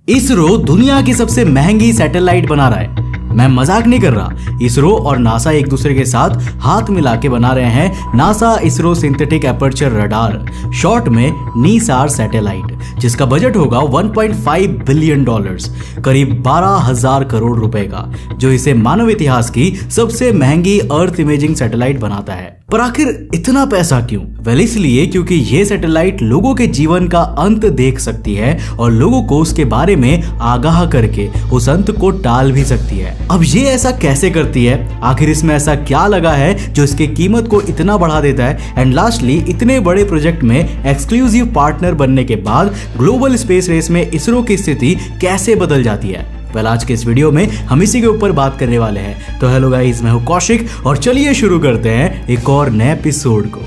इसरो दुनिया की सबसे महंगी सैटेलाइट बना रहा है। मैं मजाक नहीं कर रहा। इसरो और नासा एक दूसरे के साथ हाथ मिला के बना रहे हैं NASA ISRO synthetic aperture radar, short में नीसार सैटेलाइट, जिसका बजट होगा 1.5 बिलियन डॉलर्स, करीब 12,000 करोड़ रुपए का, जो इसे मानव इतिहास की सबसे महंगी अर्थ इमेजिंग सैटेलाइट बनाता है। पर आखिर इतना पैसा क्यों? वेल, इसलिए क्योंकि ये सैटेलाइट लोगों के जीवन का अंत देख सकती है और लोगों को उसके बारे में आगाह करके उस अंत को टाल भी सकती है। अब ये ऐसा कैसे करती है? आखिर इसमें ऐसा क्या लगा है जो इसकी कीमत को इतना बढ़ा देता है? एंड लास्टली, इतने बड़े प्रोजेक्ट में एक्सक्लूसिव पार्टनर बनने के बाद ग्लोबल स्पेस रेस में इसरो की स्थिति कैसे बदल जाती है? वेल, आज के इस वीडियो में हम इसी के ऊपर बात करने वाले हैं। तो हेलो गाइस, मैं हूं कौशिक और चलिए शुरू करते हैं एक और नए एपिसोड को।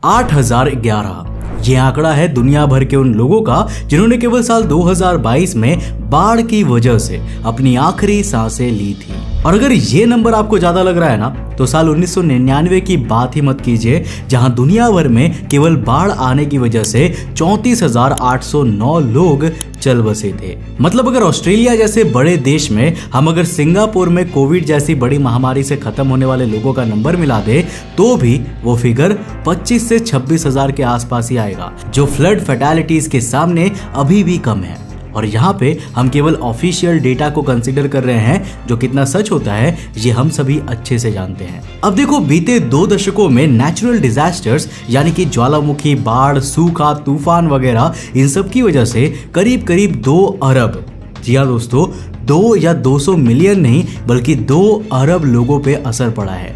8,011 ये आंकड़ा है दुनिया भर के उन लोगों का जिन्होंने केवल साल 2022 में बाढ़ की वजह से अपनी आखिरी सांसें ली थी। और अगर ये नंबर आपको ज्यादा लग रहा है ना, तो साल 1999 की बात ही मत कीजिए, जहां दुनिया भर में केवल बाढ़ आने की वजह से 34,809 लोग चल बसे थे। मतलब अगर ऑस्ट्रेलिया जैसे बड़े देश में हम अगर सिंगापुर में कोविड जैसी बड़ी महामारी से खत्म होने वाले लोगों का नंबर मिला दे, तो भी वो फिगर 25 से 26,000 के आसपास ही आएगा, जो फ्लड फैटालिटीज के सामने अभी भी कम है। और यहाँ पे हम केवल ऑफिशियल डेटा को कंसीडर कर रहे हैं, जो कितना सच होता है ये हम सभी अच्छे से जानते हैं। अब देखो, बीते 2 दशकों में नेचुरल डिजास्टर्स यानी कि ज्वालामुखी, बाढ़, सूखा, तूफान वगैरह, इन सब की वजह से करीब करीब 2 अरब, जी हाँ दोस्तों, 2 या 200 मिलियन नहीं बल्कि 2 अरब लोगों पे असर पड़ा है।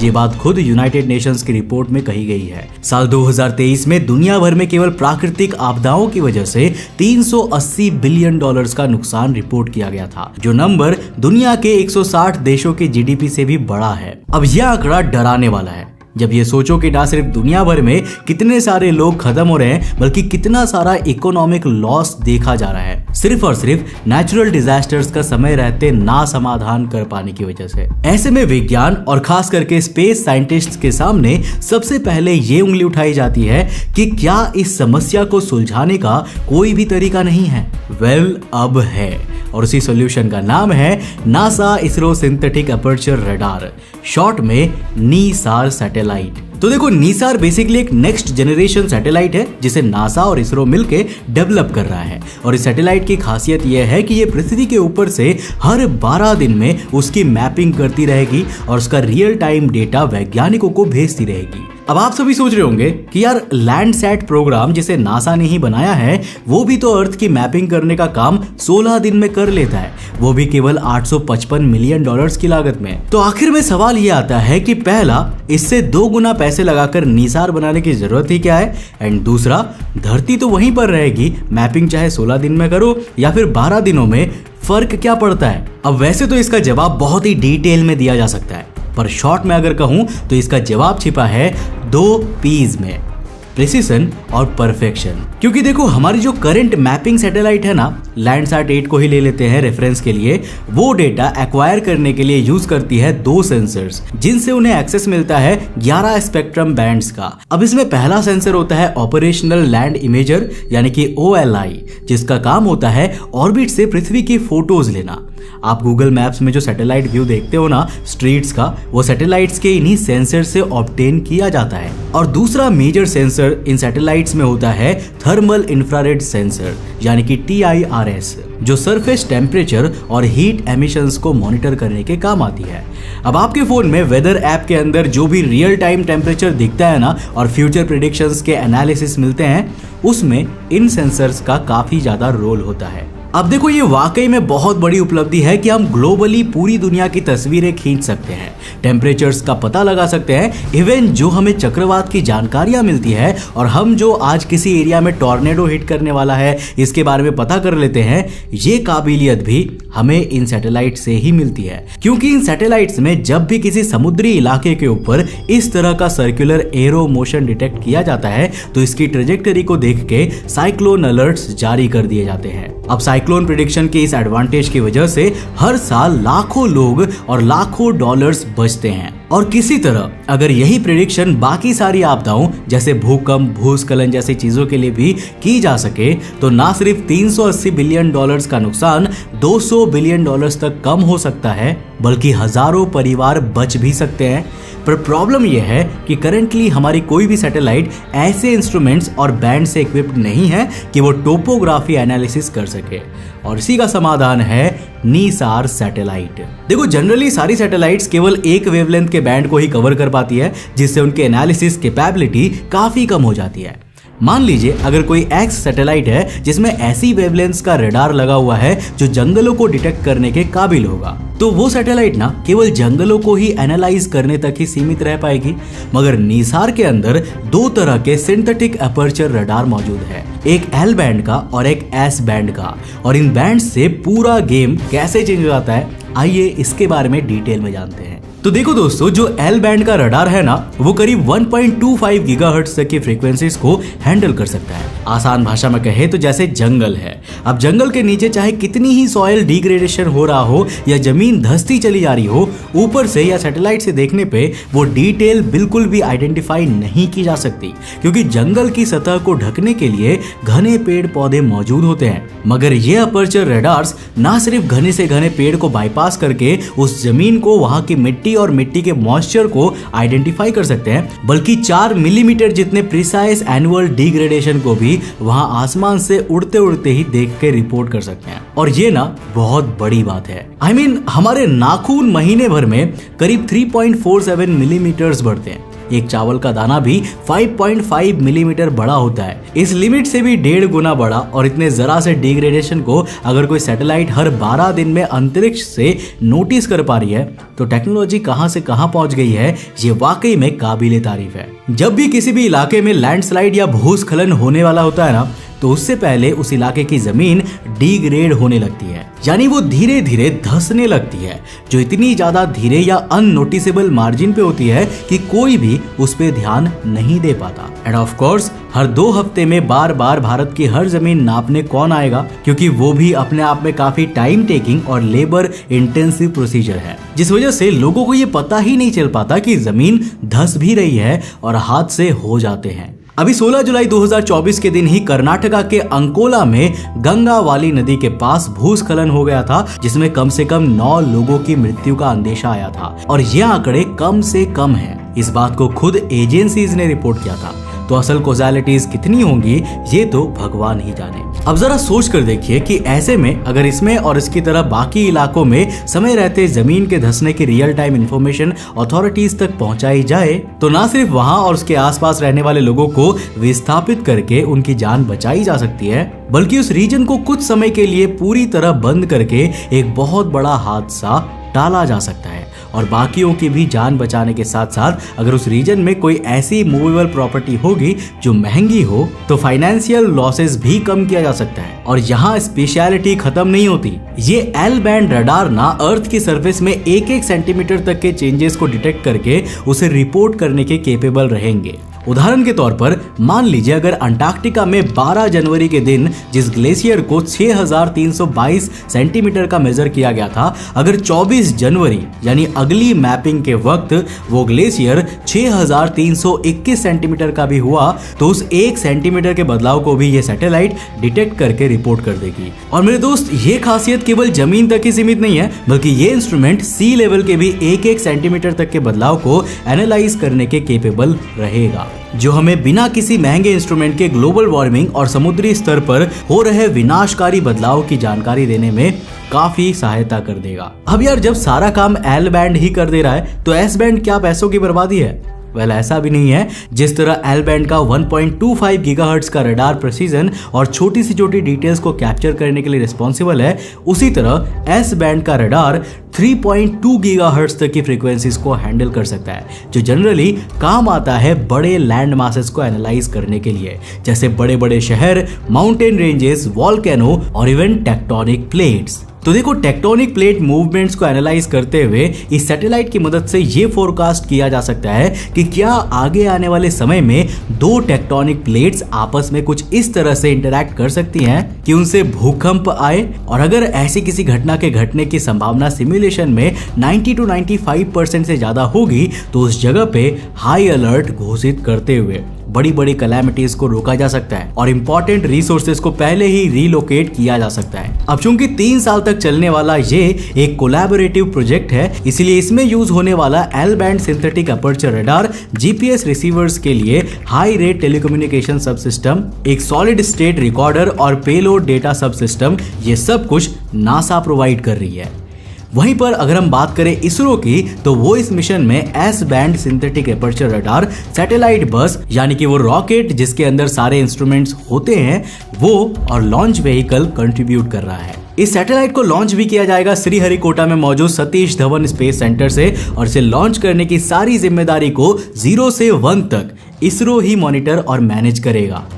ये बात खुद यूनाइटेड नेशंस की रिपोर्ट में कही गई है। साल 2023 में दुनिया भर में केवल प्राकृतिक आपदाओं की वजह से 380 बिलियन डॉलर्स का नुकसान रिपोर्ट किया गया था, जो नंबर दुनिया के 160 देशों की जीडीपी से भी बड़ा है। अब यह आंकड़ा डराने वाला है जब ये सोचो कि ना सिर्फ दुनिया भर में कितने सारे लोग खत्म हो रहे हैं, बल्कि कितना सारा इकोनॉमिक लॉस देखा जा रहा है, सिर्फ और सिर्फ नेचुरल डिजास्टर्स का समय रहते ना समाधान कर पाने की वजह से। ऐसे में विज्ञान और खास करके स्पेस साइंटिस्ट्स के सामने सबसे पहले ये उंगली उठाई जाती है कि क्या इस समस्या को सुलझाने का कोई भी तरीका नहीं है? वेल, अब है, और उसी सॉल्यूशन का नाम है NASA ISRO synthetic aperture radar, short में नीसार सैटेलाइट। तो देखो, नीसार बेसिकली एक नेक्स्ट जनरेशन सैटेलाइट है जिसे नासा और इसरो मिलकर डेवलप कर रहा है। और इस सैटेलाइट की खासियत यह है कि ये पृथ्वी के ऊपर से हर 12 दिन में उसकी मैपिंग करती रहेगी और उसका रियल टाइम डेटा वैज्ञानिकों को भेजती रहेगी। अब आप सभी सोच रहे होंगे कि यार, लैंडसैट प्रोग्राम जिसे नासा ने ही बनाया है, वो भी तो अर्थ की मैपिंग करने का काम 16 दिन में कर लेता है, वो भी केवल 855 मिलियन डॉलर्स की लागत में। तो आखिर में सवाल ये आता है कि पहला, इससे 2 गुना पैसे लगाकर नीसार बनाने की जरूरत ही क्या है? एंड दूसरा, धरती तो वहीं पर रहेगी, मैपिंग चाहे 16 दिन में करो या फिर 12 दिनों में, फर्क क्या पड़ता है? अब वैसे तो इसका जवाब बहुत ही डिटेल में दिया जा सकता है, पर शॉर्ट में अगर कहूं तो इसका जवाब छिपा है 2 P's में, प्रिसिशन और परफेक्शन। क्योंकि देखो, हमारी जो करंट मैपिंग सैटेलाइट है ना, लैंडसैट 8 को ही ले लेते हैं रेफरेंस के लिए, वो डेटा एक्वायर करने के लिए यूज करती है 2 सेंसर्स, जिनसे उन्हें एक्सेस मिलता है 11 स्पेक्ट्रम बैंड्स का। अब इसमें पहला सेंसर होता है ऑपरेशनल लैंड इमेजर यानी कि OLI, जिसका काम होता है ऑर्बिट से पृथ्वी की फोटोज लेना। आप गूगल मैप्स में जो सैटेलाइट व्यू देखते हो ना स्ट्रीट्स का, वो सैटेलाइट्स के इन्हीं सेंसर से ऑब्टेन किया जाता है। और दूसरा मेजर सेंसर इन सैटेलाइट्स में होता है थर्मल इंफ्रारेड सेंसर यानी कि TIRS, जो सरफेस टेम्परेचर और हीट एमिशंस को मॉनिटर करने के काम आती है। अब आपके फोन में वेदर ऐप के अंदर जो भी रियल टाइम टेम्परेचर दिखता है ना और फ्यूचर प्रेडिक्शंस के एनालिसिस मिलते हैं, उसमें इन सेंसर्स का काफी ज्यादा रोल होता है। अब देखो, ये वाकई में बहुत बड़ी उपलब्धि है कि हम ग्लोबली पूरी दुनिया की तस्वीरें खींच सकते हैं, टेम्परेचर्स का पता लगा सकते हैं, इवन जो हमें चक्रवात की जानकारियां मिलती है और हम जो आज किसी एरिया में टॉर्नेडो हिट करने वाला है इसके बारे में पता कर लेते हैं, ये काबिलियत भी हमें इन सैटेलाइट से ही मिलती है। क्योंकि इन सैटेलाइट्स में जब भी किसी समुद्री इलाके के ऊपर इस तरह का सर्कुलर एरो मोशन डिटेक्ट किया जाता है, तो इसकी ट्रेजेक्टरी को देख के साइक्लोन अलर्ट्स जारी कर दिए जाते हैं। अब साइक्लोन प्रेडिक्शन के इस एडवांटेज की वजह से हर साल लाखों लोग और लाखों डॉलर्स बचते हैं। और किसी तरह अगर यही प्रेडिक्शन बाकी सारी आपदाओं जैसे भूकंप, भूस्खलन जैसी चीजों के लिए भी की जा सके तो ना सिर्फ 380 बिलियन डॉलर्स का नुकसान 200 बिलियन डॉलर्स तक कम हो सकता है, बल्कि हजारों परिवार बच भी सकते हैं। पर प्रॉब्लम यह है कि करंटली हमारी कोई भी सैटेलाइट ऐसे इंस्ट्रूमेंट्स और बैंड से इक्विप्ड नहीं है कि वो टोपोग्राफी एनालिसिस कर सके, और इसी का समाधान है नीसार सैटेलाइट। देखो, जनरली सारी सैटेलाइट्स केवल एक वेवलेंथ के बैंड को ही कवर कर पाती है, जिससे उनके एनालिसिस कैपेबिलिटी काफी कम हो जाती है। मान लीजिए अगर कोई एक्स सैटेलाइट है जिसमें ऐसी वेवलेंथ्स का रडार लगा हुआ है जो जंगलों को डिटेक्ट करने के काबिल होगा, तो वो सैटेलाइट ना केवल जंगलों को ही एनालाइज करने तक ही सीमित रह पाएगी। मगर नीसार के अंदर दो तरह के सिंथेटिक अपर्चर रडार मौजूद है, एक एल बैंड का और एक एस बैंड का, और इन बैंड से पूरा गेम कैसे चेंज हो जाता है, आइए इसके बारे में डिटेल में जानते हैं। तो देखो दोस्तों, जो एल बैंड का रडार है ना, वो करीब 1.25 गीगाहर्ट्ज तक की फ्रीक्वेंसीज को हैंडल कर सकता है। आसान भाषा में कहे तो जैसे जंगल है, अब जंगल के नीचे चाहे कितनी ही सॉइल डिग्रेडेशन हो रहा हो या जमीन धंसती चली जा रही हो, ऊपर से या सैटेलाइट से देखने पे वो डिटेल बिल्कुल भी आइडेंटिफाई नहीं की जा सकती, क्योंकि जंगल की सतह को ढकने के लिए घने पेड़ पौधे मौजूद होते हैं। मगर ये अपर्चर रडार्स ना सिर्फ घने से घने पेड़ को बाईपास करके उस जमीन को, वहां की मिट्टी और मिट्टी के मॉइस्चर को आइडेंटिफाई कर सकते हैं, बल्कि 4 मिलीमीटर जितने प्रिसाइज एनुअल डिग्रेडेशन को भी वहां आसमान से उड़ते उड़ते ही देख के रिपोर्ट कर सकते हैं। और ये ना बहुत बड़ी बात है। I mean, हमारे नाखून महीने भर में करीब 3.47 मिलीमीटर्स बढ़ते हैं। एक चावल का दाना भी 5.5 मिलीमीटर बड़ा होता है, इस लिमिट से भी 1.5 गुना बड़ा। और इतने जरा से डिग्रेडेशन को अगर कोई सैटेलाइट हर 12 दिन में अंतरिक्ष से नोटिस कर पा रही है, तो टेक्नोलॉजी कहां से कहां पहुंच गई है, ये वाकई में काबिले तारीफ है। जब भी किसी भी इलाके में लैंडस्लाइड या भूस्खलन होने वाला होता है ना, तो उससे पहले उस इलाके की जमीन डिग्रेड होने लगती है, यानी वो धीरे धीरे धंसने लगती है, जो इतनी ज्यादा धीरे या अननोटिसेबल मार्जिन पे होती है कि कोई भी उस पे ध्यान नहीं दे पाता। एंड ऑफ कोर्स हर 2 हफ्ते में बार बार भारत की हर जमीन नापने कौन आएगा, क्योंकि वो भी अपने आप में काफी टाइम टेकिंग और लेबर इंटेंसिव प्रोसीजर है, जिस वजह से लोगों को ये पता ही नहीं चल पाता कि जमीन धंस भी रही है और हादसे हो जाते हैं। अभी 16 जुलाई 2024 के दिन ही कर्नाटका के अंकोला में गंगा वाली नदी के पास भूस्खलन हो गया था, जिसमें कम से कम 9 लोगों की मृत्यु का अंदेशा आया था। और ये आंकड़े कम से कम हैं, इस बात को खुद एजेंसीज ने रिपोर्ट किया था। तो असल कॉज़ैलिटीज कितनी होंगी ये तो भगवान ही जाने। अब जरा सोच कर देखिए कि ऐसे में अगर इसमें और इसकी तरह बाकी इलाकों में समय रहते जमीन के धंसने की रियल टाइम इंफॉर्मेशन अथॉरिटीज तक पहुंचाई जाए, तो ना सिर्फ वहां और उसके आसपास रहने वाले लोगों को विस्थापित करके उनकी जान बचाई जा सकती है, बल्कि उस रीजन को कुछ समय के लिए पूरी तरह बंद करके एक बहुत बड़ा हादसा टाला जा सकता है। और बाकियों की भी जान बचाने के साथ साथ अगर उस रीजन में कोई ऐसी मूवेबल प्रॉपर्टी होगी जो महंगी हो, तो फाइनेंशियल लॉसेस भी कम किया जा सकता है। और यहाँ स्पेशलिटी खत्म नहीं होती, ये एल बैंड रडार ना अर्थ की सरफेस में 1-1 सेंटीमीटर तक के चेंजेस को डिटेक्ट करके उसे रिपोर्ट करने के केपेबल रहेंगे। उदाहरण के तौर पर मान लीजिए अगर अंटार्कटिका में 12 जनवरी के दिन जिस ग्लेशियर को 6322 सेंटीमीटर का मेजर किया गया था, अगर 24 जनवरी यानी अगली मैपिंग के वक्त वो ग्लेशियर 6321 सेंटीमीटर का भी हुआ, तो उस 1 सेंटीमीटर के बदलाव को भी ये सैटेलाइट डिटेक्ट करके रिपोर्ट कर देगी। और मेरे दोस्त, ये खासियत केवल जमीन तक ही सीमित नहीं है, बल्कि ये इंस्ट्रूमेंट सी लेवल के भी 1-1 सेंटीमीटर तक के बदलाव को एनालाइज करने के केपेबल रहेगा, जो हमें बिना किसी महंगे इंस्ट्रूमेंट के ग्लोबल वार्मिंग और समुद्री स्तर पर हो रहे विनाशकारी बदलाव की जानकारी देने में काफी सहायता कर देगा। अब यार, जब सारा काम एल बैंड ही कर दे रहा है, तो एस बैंड क्या पैसों की बर्बादी है? वेल, ऐसा भी नहीं है। जिस तरह एल बैंड का 1.25 गीगाहर्ट्ज का रडार प्रिसीजन और छोटी से छोटी डिटेल्स को कैप्चर करने के लिए रिस्पॉन्सिबल है, उसी तरह एस बैंड का रडार 3.2 गीगाहर्ट्ज तक की फ्रीक्वेंसीज को हैंडल कर सकता है, जो जनरली काम आता है बड़े लैंड मासेस को एनालाइज करने के लिए, जैसे बड़े बड़े शहर, माउंटेन रेंजेस, वॉल्केनो और इवन टेक्टोनिक प्लेट्स। तो देखो, टेक्टोनिक प्लेट मूवमेंट्स को एनालाइज करते हुए इस सैटेलाइट की मदद से ये फोरकास्ट किया जा सकता है कि क्या आगे आने वाले समय में दो टेक्टोनिक प्लेट्स आपस में कुछ इस तरह से इंटरैक्ट कर सकती हैं कि उनसे भूकंप आए, और अगर ऐसी किसी घटना के घटने की संभावना सिमुलेशन में 90 to 95% से ज्यादा होगी तो उस जगह पे हाई अलर्ट घोषित करते हुए बड़ी बड़ी कैलामिटीज को रोका जा सकता है और इंपॉर्टेंट रिसोर्सेज को पहले ही रीलोकेट किया जा सकता है। अब चूंकि 3 साल तक चलने वाला ये एक कोलैबोरेटिव प्रोजेक्ट है, इसलिए इसमें यूज होने वाला L band synthetic aperture radar, GPS receivers के लिए high rate telecommunication subsystem, एक सॉलिड स्टेट रिकॉर्डर और पेलोड डेटा सब सिस्टम, ये सब कुछ नासा प्रोवाइड कर रही है। वहीं पर अगर हम बात करें इसरो की, तो वो इस मिशन में S band synthetic aperture radar, satellite बस यानी कि वो रॉकेट जिसके अंदर सारे इंस्ट्रूमेंट्स होते हैं वो, और लॉन्च व्हीकल कंट्रीब्यूट कर रहा है। इस सैटेलाइट को लॉन्च भी किया जाएगा श्रीहरिकोटा में मौजूद सतीश धवन स्पेस सेंटर से, और इसे लॉन्च करने की सारी जिम्मेदारी को 0 से 1 तक इसरो ही मॉनिटर और मैनेज करेगा।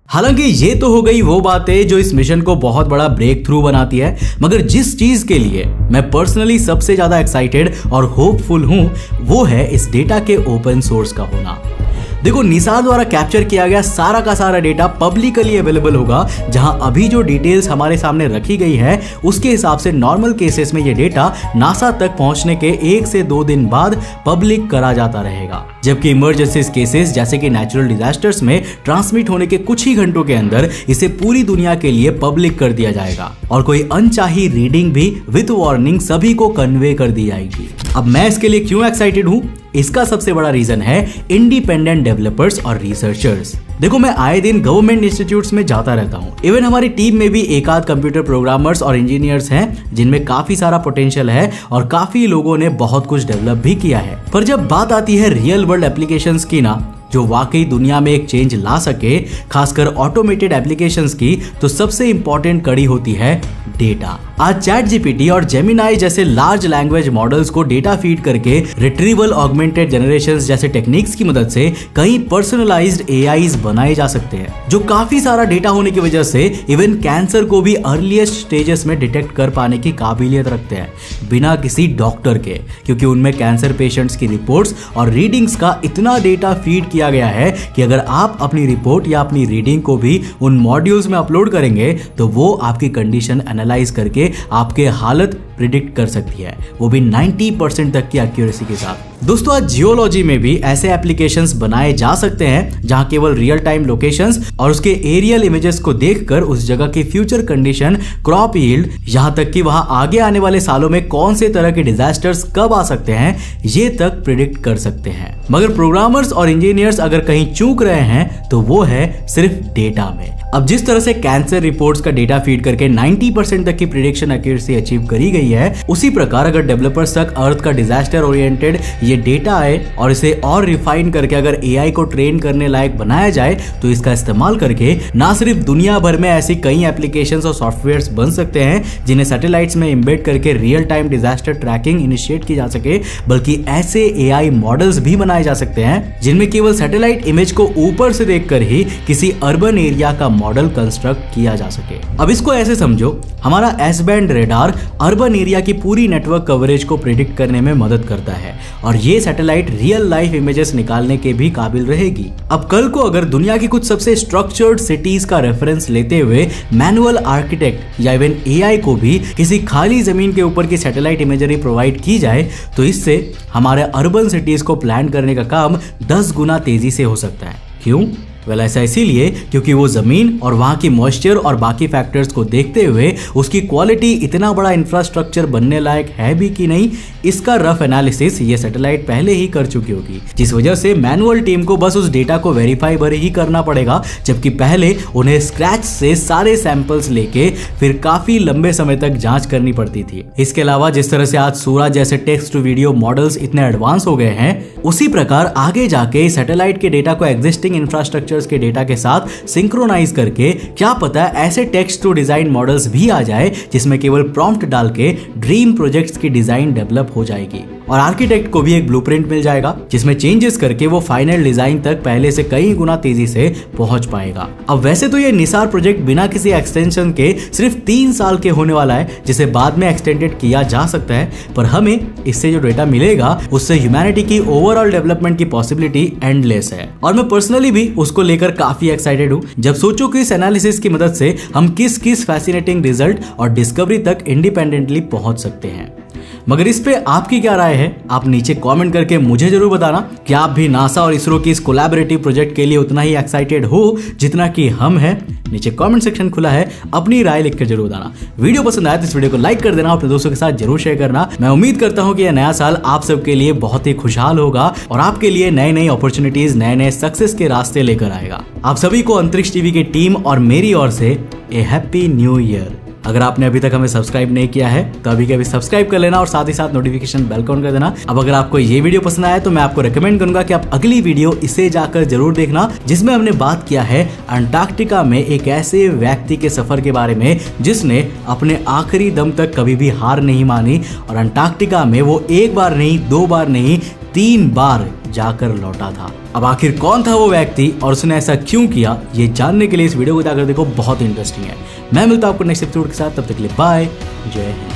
हालांकि ये तो हो गई वो बातें जो इस मिशन को बहुत बड़ा ब्रेक थ्रू बनाती है, मगर जिस चीज के लिए मैं पर्सनली सबसे ज्यादा एक्साइटेड और होपफुल हूं वो है इस डेटा के ओपन सोर्स का होना। देखो, निसार द्वारा कैप्चर किया गया सारा का सारा डेटा पब्लिकली अवेलेबल होगा, जहां अभी जो डिटेल्स हमारे सामने रखी गई है उसके हिसाब से नॉर्मल केसेस में ये डेटा नासा तक पहुंचने के 1 से 2 दिन बाद पब्लिक करा जाता रहेगा, जबकि इमरजेंसी केसेस जैसे कि नेचुरल डिजास्टर्स में ट्रांसमिट होने के कुछ ही घंटों के अंदर इसे पूरी दुनिया के लिए पब्लिक कर दिया जाएगा और कोई अनचाही रीडिंग भी विद वार्निंग सभी को कन्वे कर दी जाएगी। अब मैं इसके लिए क्यों एक्साइटेड हूं, इसका सबसे बड़ा रीजन है इंडिपेंडेंट डेवलपर्स और रिसर्चर्स। देखो, मैं आए दिन गवर्नमेंट इंस्टीट्यूट्स में जाता रहता हूँ। इवन हमारी टीम में भी एक आध कंप्यूटर प्रोग्रामर्स और इंजीनियर्स हैं जिनमें काफी सारा पोटेंशियल है और काफी लोगों ने बहुत कुछ डेवलप भी किया है। पर जब बात आती है रियल वर्ल्ड एप्लीकेशंस की ना, जो वाकई दुनिया में एक चेंज ला सके, खासकर ऑटोमेटेड एप्लीकेशंस की, तो सबसे इंपॉर्टेंट कड़ी होती है डेटा। आज चैट जीपीटी और जेमिनाई जैसे लार्ज लैंग्वेज मॉडल्स को डेटा फीड करके रिट्रीवल ऑगमेंटेड जनरेशंस जैसे टेक्निक्स की मदद से कई पर्सनलाइज्ड एआईज बनाए जा सकते हैं, जो काफी सारा डेटा होने की वजह से इवन कैंसर को भी अर्लीस्ट स्टेजेस में डिटेक्ट कर पाने की काबिलियत रखते हैं बिना किसी डॉक्टर के, क्योंकि उनमें कैंसर पेशेंट्स की रिपोर्ट्स और रीडिंग्स का इतना डेटा फीड किया गया है कि अगर आप अपनी रिपोर्ट या अपनी रीडिंग को भी उन मॉड्यूल्स में अपलोड करेंगे तो वो आपकी कंडीशन एनालाइज करके आपके हालत प्रिडिक्ट कर सकती है, वो भी 90% तक की एक्यूरेसी के साथ। दोस्तों, आज जियोलॉजी में भी ऐसे एप्लीकेशंस बनाए जा सकते हैं जहां केवल रियल टाइम लोकेशंस और उसके एरियल इमेजेस को देखकर उस जगह की फ्यूचर कंडीशन, क्रॉप यील्ड, यहां तक कि वहां आगे आने वाले सालों में कौन से तरह के डिजास्टर्स कब आ सकते हैं ये तक प्रिडिक्ट कर सकते हैं। मगर प्रोग्रामर्स और इंजीनियर्स अगर कहीं चूक रहे हैं तो वो है सिर्फ डेटा में। अब जिस तरह से कैंसर रिपोर्ट्स का डेटा फीड करके 90% तक की प्रिडिक्शन एक्यूरेसी अचीव करी गई है, उसी प्रकार अगर डेवलपर्स तक अर्थ का डिजास्टर ओरिएंटेड ये डेटा आए और इसे और रिफाइन करके अगर एआई को ट्रेन करने लायक बनाया जाए तो इसका इस्तेमाल करके ना सिर्फ दुनिया भर में ऐसी कई एप्लीकेशंस और सॉफ्टवेयर्स बन सकते हैं जिन्हें सैटेलाइट्स में एम्बेड करके real time disaster tracking initiate की जा सके, बल्कि ऐसे एआई मॉडल्स भी बनाए जा सकते हैं जिनमें केवल सैटेलाइट इमेज को ऊपर से देखकर ही किसी अर्बन एरिया का मॉडल कंस्ट्रक्ट किया जा सके। अब इसको ऐसे समझो, हमारा S band radar urban area की पूरी नेटवर्क कवरेज को प्रिडिक्ट करने में मदद करता है और ये सैटेलाइट रियल लाइफ इमेजेस निकालने के भी काबिल रहेगी। अब कल को अगर दुनिया की कुछ सबसे स्ट्रक्चर्ड सिटीज का रेफरेंस लेते हुए मैनुअल आर्किटेक्ट या इवन एआई को भी किसी खाली जमीन के ऊपर की सैटेलाइट इमेजरी प्रोवाइड की जाए तो इससे हमारे अर्बन सिटीज को प्लान करने का काम 10 गुना तेजी से हो सकता है। क्यों? ऐसा इसीलिए क्योंकि वो जमीन और वहां की मॉइस्चर और बाकी फैक्टर्स को देखते हुए उसकी क्वालिटी इतना बड़ा इंफ्रास्ट्रक्चर बनने लायक है भी कि नहीं, इसका रफ एनालिसिस ये सैटेलाइट पहले ही कर चुकी होगी, जिस वजह से मैनुअल टीम को बस उस डेटा को वेरीफाई भर ही करना पड़ेगा, जबकि पहले उन्हें स्क्रैच से सारे सैंपल्स लेके फिर काफी लंबे समय तक जांच करनी पड़ती थी। इसके अलावा जिस तरह से आज सूरज जैसे टेक्स्ट टू वीडियो मॉडल्स इतने एडवांस हो गए हैं, उसी प्रकार आगे जाके सैटेलाइट के डेटा को एग्जिस्टिंग इंफ्रास्ट्रक्चर के डेटा के साथ सिंक्रोनाइज करके क्या पता ऐसे टेक्स्ट टू डिजाइन मॉडल्स भी आ जाए जिसमें केवल प्रॉम्प्ट डाल के ड्रीम प्रोजेक्ट्स की डिजाइन डेवलप हो जाएगी। और आर्किटेक्ट को भी एक ब्लूप्रिंट मिल जाएगा जिसमें चेंजेस करके वो फाइनल डिजाइन तक पहले से कई गुना तेजी से पहुंच पाएगा। अब वैसे तो ये निसार प्रोजेक्ट बिना किसी एक्सटेंशन के सिर्फ 3 साल के होने वाला है, जिसे बाद में एक्सटेंडेड किया जा सकता है, पर हमें इससे जो डेटा मिलेगा उससे ह्यूमैनिटी की ओवरऑल डेवलपमेंट की पॉसिबिलिटी एंडलेस है। और मैं पर्सनली भी उसको लेकर काफी एक्साइटेड हूँ जब सोचो कि इस एनालिसिस की मदद से हम किस किस फैसिनेटिंग रिजल्ट और डिस्कवरी तक इंडिपेंडेंटली पहुंच सकते हैं। मगर इस पे आपकी क्या राय है, आप नीचे कमेंट करके मुझे जरूर बताना कि आप भी नासा और इसरो की इस कोलैबोरेटिव प्रोजेक्ट के लिए उतना ही एक्साइटेड हो जितना कि हम हैं। नीचे कमेंट सेक्शन खुला है, अपनी राय लिखकर जरूर बताना। वीडियो पसंद आया तो इस वीडियो को लाइक कर देना, अपने दोस्तों के साथ जरूर शेयर करना। मैं उम्मीद करता हूं कि यह नया साल आप सबके लिए बहुत ही खुशहाल होगा और आपके लिए नए नए अपॉर्चुनिटीज, नए नए सक्सेस के रास्ते लेकर आएगा। आप सभी को अंतरिक्ष टीवी की टीम और मेरी ओर से ए हैप्पी न्यू ईयर। अगर आपने अभी तक हमें सब्सक्राइब नहीं किया है तो अभी के अभी सब्सक्राइब कर लेना और साथ ही साथ नोटिफिकेशन बेल ऑन कर देना। अब अगर आपको ये वीडियो पसंद आया तो मैं आपको रेकमेंड करूंगा कि आप अगली वीडियो इसे जाकर जरूर देखना, जिसमें हमने बात किया है अंटार्कटिका में एक ऐसे व्यक्ति के सफर के बारे में जिसने अपने आखिरी दम तक कभी भी हार नहीं मानी और अंटार्कटिका में वो 1 बार नहीं, 2 बार नहीं, 3 बार जाकर लौटा था। अब आखिर कौन था वो व्यक्ति और उसने ऐसा क्यों किया, ये जानने के लिए इस वीडियो को जाकर देखो, बहुत इंटरेस्टिंग है। मैं मिलता हूं आपको नेक्स्ट एपिसोड के साथ, तब तक के लिए बाय, जय हिंद।